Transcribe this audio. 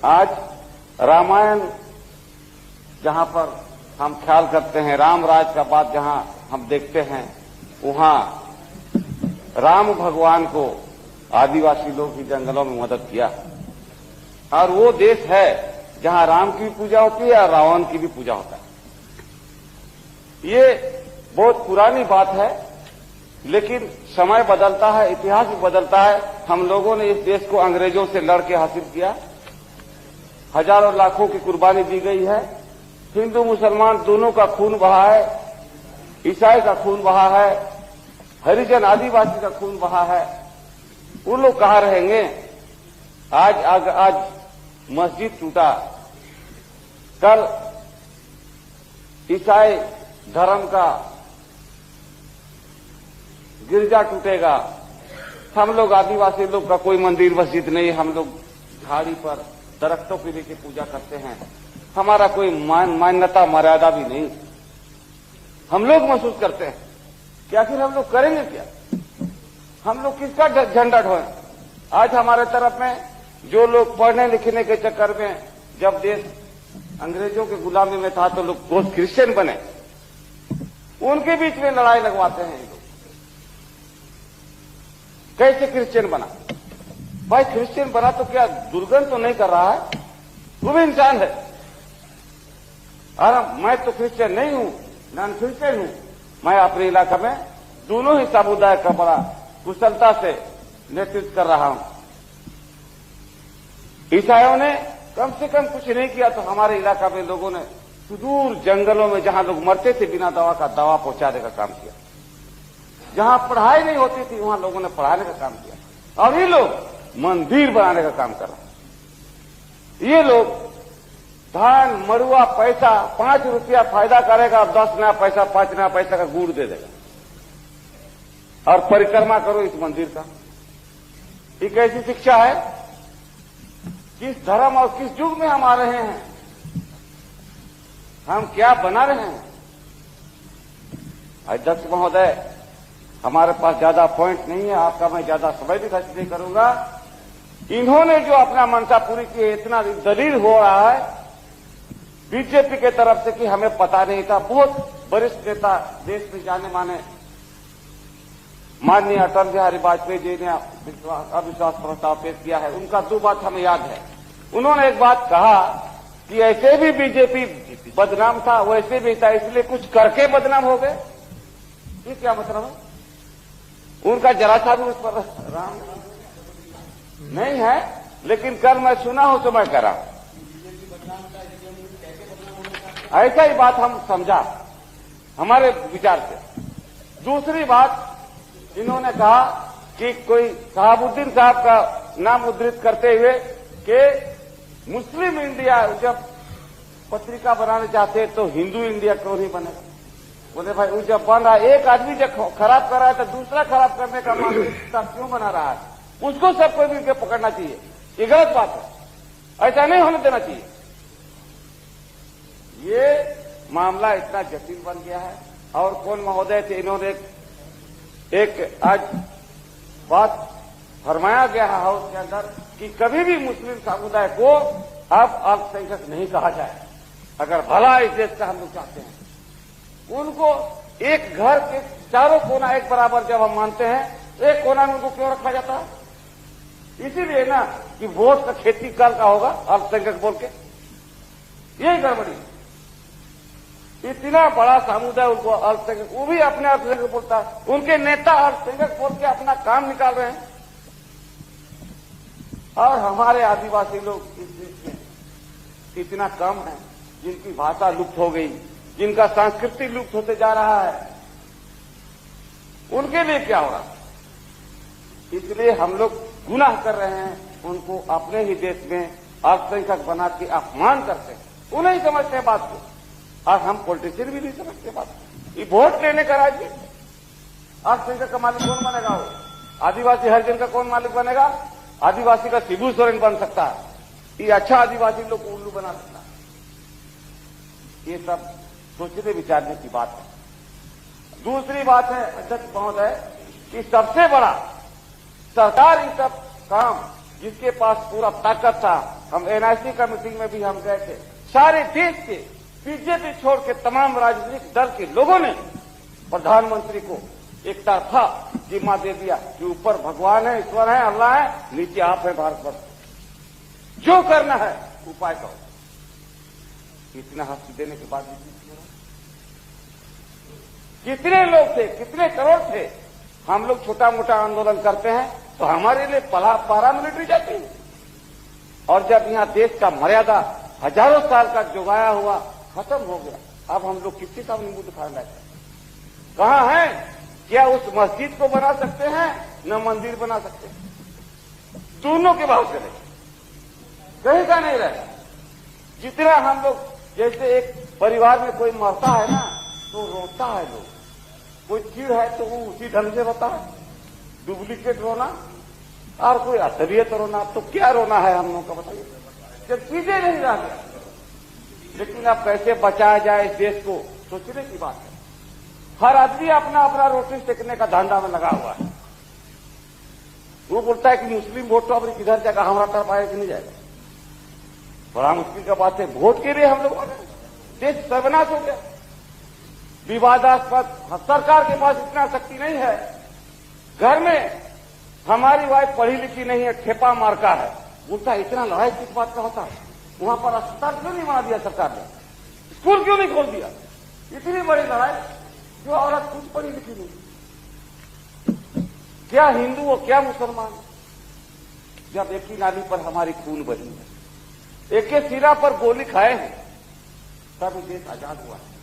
आज रामायण जहां पर हम ख्याल करते हैं, राम राज का बात जहां हम देखते हैं, वहां राम भगवान को आदिवासी लोग ही जंगलों में मदद किया। और वो देश है जहां राम की भी पूजा होती है और रावण की भी पूजा होता है। ये बहुत पुरानी बात है, लेकिन समय बदलता है, इतिहास भी बदलता है। हम लोगों ने इस देश को अंग्रेजों से लड़के हासिल किया, हजारों लाखों की कुर्बानी दी गई है। हिंदू मुसलमान दोनों का खून बहा है, ईसाई का खून बहा है, हरिजन आदिवासी का खून बहा है। वो लोग कहां रहेंगे? आज मस्जिद टूटा, कल ईसाई धर्म का गिरजा टूटेगा। हम लोग आदिवासी लोग का कोई मंदिर मस्जिद नहीं, हम लोग झाड़ी पर दरख्तों के नीचे पूजा करते हैं। हमारा कोई मान्यता मर्यादा भी नहीं। हम लोग महसूस करते हैं कि आखिर हम लोग करेंगे क्या? हम लोग किसका झंडा ढोएं? आज हमारे तरफ में जो लोग पढ़ने लिखने के चक्कर में, जब देश अंग्रेजों के गुलामी में था तो लोग बहुत क्रिश्चियन बने, उनके बीच में लड़ाई लगवाते हैं। लोग कैसे क्रिश्चियन बना? भाई क्रिश्चियन बना तो क्या दुर्गंध तो नहीं कर रहा है? वो भी इंसान है। और मैं तो क्रिश्चियन नहीं हूं, नॉन क्रिश्चियन हूं। मैं अपने इलाका में दोनों ही समुदाय का बड़ा कुशलता से नेतृत्व कर रहा हूं। ईसाइयों ने कम से कम कुछ नहीं किया तो हमारे इलाका में लोगों ने सुदूर जंगलों में जहां लोग मरते थे बिना दवा का, दवा पहुंचाने का काम किया। जहां पढ़ाई नहीं होती थी वहां लोगों ने पढ़ाने का काम किया। और ये लोग मंदिर बनाने का काम कर रहे हैं। ये लोग धान मड़ुआ पैसा 5 रुपया फायदा करेगा, 10 नया पैसा 5 नया पैसा का गुड़ दे देगा और परिक्रमा करो इस मंदिर का। ये कैसी शिक्षा है? किस धर्म और किस युग में हम आ रहे हैं? हम क्या बना रहे हैं? अध्यक्ष महोदय, हमारे पास ज्यादा पॉइंट नहीं है, आपका मैं ज्यादा समय भी खर्च नहीं करूंगा। इन्होंने जो अपना मनसा पूरी की है, इतना दलील हो रहा है बीजेपी के तरफ से कि हमें पता नहीं था। बहुत वरिष्ठ नेता, देश में जाने माने माननीय अटल बिहारी वाजपेयी जी ने अविश्वास प्रस्ताव पेश किया है। उनका 2 बात हमें याद है। उन्होंने एक बात कहा कि ऐसे भी बीजेपी बदनाम था, वैसे भी था, इसलिए कुछ करके बदनाम हो गए। ये क्या मतलब है? उनका जरा सा भी उस पर राम नहीं है, लेकिन कल मैं सुना हूं तो मैं कह रहा हूं। ऐसा ही बात हम समझा हमारे विचार से। दूसरी बात, इन्होंने कहा कि कोई शहाबुद्दीन साहब का नाम उद्धृत करते हुए कि मुस्लिम इंडिया जब पत्रिका बनाने चाहते तो हिंदू इंडिया क्यों नहीं बनेगा? बोले भाई वो जब बन रहा है, एक आदमी जब खराब कर रहा है तो दूसरा खराब करने का मानसिकता क्यों बना रहा है? उसको सबको मिलकर पकड़ना चाहिए। ये गलत बात है, ऐसा नहीं होने देना चाहिए। ये मामला इतना जटिल बन गया है। और कौन महोदय थे, इन्होंने एक आज बात फरमाया गया है हाउस के अंदर कि कभी भी मुस्लिम समुदाय को अब अल्पसंख्यक नहीं कहा जाए। अगर भला इस देश का हम लोग चाहते हैं, उनको एक घर के चारों कोना एक बराबर जब हम मानते हैं, एक कोना में उनको क्यों रखा जाता है? इसीलिए ना कि वोट का खेती कल का होगा अल्पसंख्यक बोल के, यही गड़बड़ी। इतना बड़ा समुदाय उनको अल्पसंख्यक, वो भी अपने अल्पसंख्यक बोलता है, उनके नेता अल्पसंख्यक बोल के अपना काम निकाल रहे हैं। और हमारे आदिवासी लोग इस देश में इतना कम है, जिनकी भाषा लुप्त हो गई, जिनका संस्कृति लुप्त होते जा रहा है, उनके लिए क्या होगा? इसलिए हम लोग गुनाह कर रहे हैं। उनको अपने ही देश में अल्पसंख्यक बना के अपमान करते हैं। वो नहीं समझते हैं बात को, और हम पॉलिटिशियन भी नहीं समझते बात को। ये वोट लेने का राज है। अल्पसंख्यक का मालिक कौन बनेगा? हो आदिवासी हरिजन का कौन मालिक बनेगा? आदिवासी का शिबू सोरेन बन सकता है। ये अच्छा आदिवासी लोग को उल्लू बना सकता है। ये सब सोचने विचारने की बात है। दूसरी बात है अध्यक्ष महोदय कि सबसे बड़ा सरकार ये सब काम जिसके पास पूरा ताकत था, हम एनआईसी का मीटिंग में भी हम गए थे, सारे देश के बीजेपी छोड़ के तमाम राजनीतिक दल के लोगों ने प्रधानमंत्री को एक तरफा जिम्मा दे दिया कि ऊपर भगवान है, ईश्वर है, अल्लाह है, नीचे आप है भारतवर्ष, जो करना है उपाय करो। इतना हस्ती देने के बाद कितने लोग थे, कितने करोड़ थे। हम लोग छोटा मोटा आंदोलन करते हैं तो हमारे लिए पारामिलिट्री जाती है, और जब यहां देश का मर्यादा हजारों साल का जुगाया हुआ खत्म हो गया, अब हम लोग किसी का मुंह दिखाना है? कहां है? क्या उस मस्जिद को बना सकते हैं, न मंदिर बना सकते हैं? दोनों के भाव चले, कहीं का नहीं रहे। जितना हम लोग, जैसे एक परिवार में कोई मरता है ना तो रोता है लोग, कोई चीड़ है तो वो उसी ढंग से रोता है, डुप्लीकेट रोना, और कोई असलियत रोना। तो क्या रोना है हम लोगों का बताइए, जब चीजें नहीं रह गया। लेकिन अब कैसे बचाया जाए इस देश को, सोचने की बात है। हर आदमी अपना अपना रोटी सेकने का धंधा में लगा हुआ है। वो बोलता है कि मुस्लिम वोट तो अपनी किधर जाएगा, हमारा तरफ आएगा कि नहीं जाएगा। बड़ा मुश्किल का बात है, वोट के लिए हम लोग देश सर्वनाश हो गया, विवादास्पद। सरकार के पास इतना शक्ति नहीं है। घर में हमारी वाइफ पढ़ी लिखी नहीं है, ठेपा मारका है, बोलता है इतना लड़ाई किस बात का होता है? वहां पर अस्पताल क्यों नहीं बना दिया सरकार ने? स्कूल क्यों नहीं खोल दिया? इतनी बड़ी लड़ाई, जो औरत कुछ पढ़ी लिखी नहीं, क्या हिंदू हो क्या मुसलमान। जब एक ही नाली पर हमारी खून बही है, एक ही सिरा पर गोली खाए हैं, तब देश आजाद हुआ है।